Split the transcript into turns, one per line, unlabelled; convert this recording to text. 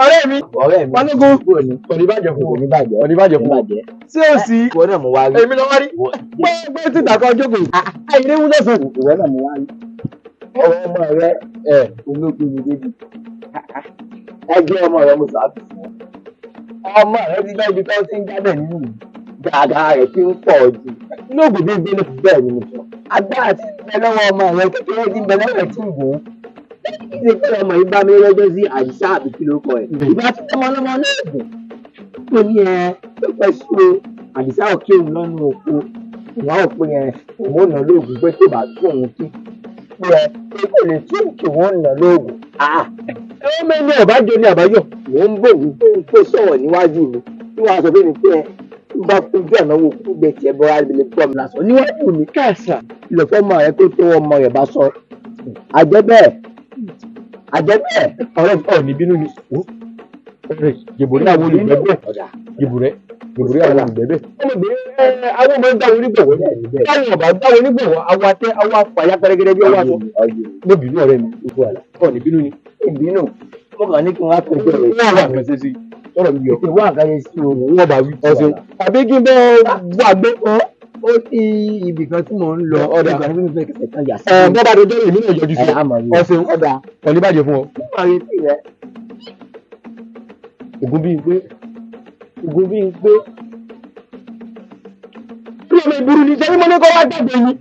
ọ̀rẹ́ mi balógun
oníbàjẹ́ fún
oníbàjẹ́ fún ṣé o sì
ìwọ náà mo wá rí
èmi lọ wá rí pé títà kan jókòó àìní wúlò fún
ìwọ náà mo wá rí ọ̀rọ̀ ọmọ rẹ ológun mi débi ẹgbẹ́ ọmọ rẹ mo sàbí fún ọmọ rẹ ti bẹ́ẹ̀ ibi tó ti ń jábẹ̀ nínú gàgà rẹ̀ ti ń pọ̀ jù lóògùn bí gbélé fi bẹ́ẹ̀ ni mo sọ agbára ti ń bẹ lọ́wọ́ ọmọ rẹ kékeré ti ń bẹ lọ́wọ́ ẹ̀ tí ń gùn ṣe pé ọmọ yìí bá mi rẹ́jọ́ sí àdìsá àbí kí ló kọ ẹ̀ ìgbà tí ọmọ ọlọ́mọ náà gùn tó ní ẹ tó fẹ́ sí o àdìsá òkè òun lọ́nu òkú ìwà òpin ẹ òun ò ná lóògùn pé tó bá tó òun kí ẹ pé kò lè tí òkè òun ò ná lóògùn. ẹ wọ́n mẹ́ni ọ̀bájọ́ ní àbájọ́ mò ń bò wípé pé sọ̀rọ̀ níwájú mi tí wọ́n á sọ fún mi pé ẹ ń bá fojú ọ̀nà wo kú gbé tiẹ̀ bọ́ra ibi tó mi lásán níwájú mi káàsà ìlọ̀fọ́ ọmọ rẹ tó tó ọmọ rẹ bá sọ àjẹbẹ́ẹ̀
ọ̀rẹ́ ọ̀ ní bínú ni ọ̀rẹ́ jèbùrẹ́ àwọn olùgbẹ́bẹ̀ jèbùrẹ́ àwọn olùgbẹ́bẹ̀. àwọn ọmọ ń dáwọ́ onígbọ̀wọ́ káwọn ọba dáwọ́ onígbọ̀wọ́ àwọn atẹ àwọn afàyà pẹrẹgẹdẹ bí ọwọ́ aṣọ. mo bínú ọ̀rẹ́ mi ojú àlà ọ̀ ní bínú ni.
ìbínú mo kàn ní kí wọ́n á tọ́jú rẹ̀.
wọ́n wà kàn ṣe sí ọ̀rọ̀ mi yọ.
ìwọ àgáyé sí o.
wọ́n bá wí ọ̀sẹ̀ tàbí kí n bẹ́ gbàgbé
ó ti ibì kan tí mò ń lọ
ọ̀dà
ìgbà tí mo fẹ́ kẹsẹ̀ kan yà sí.
bọ́ bá dojú èmi náà yọjú sí ọ̀sẹ̀
ọ̀dà
ọ̀ní bàjẹ́ fún ọ.
nígbà retí rẹ.
ògùn bíi pé kí ló lè burú ni sẹ́yìn mo ní kọ́ wá jáde yìí.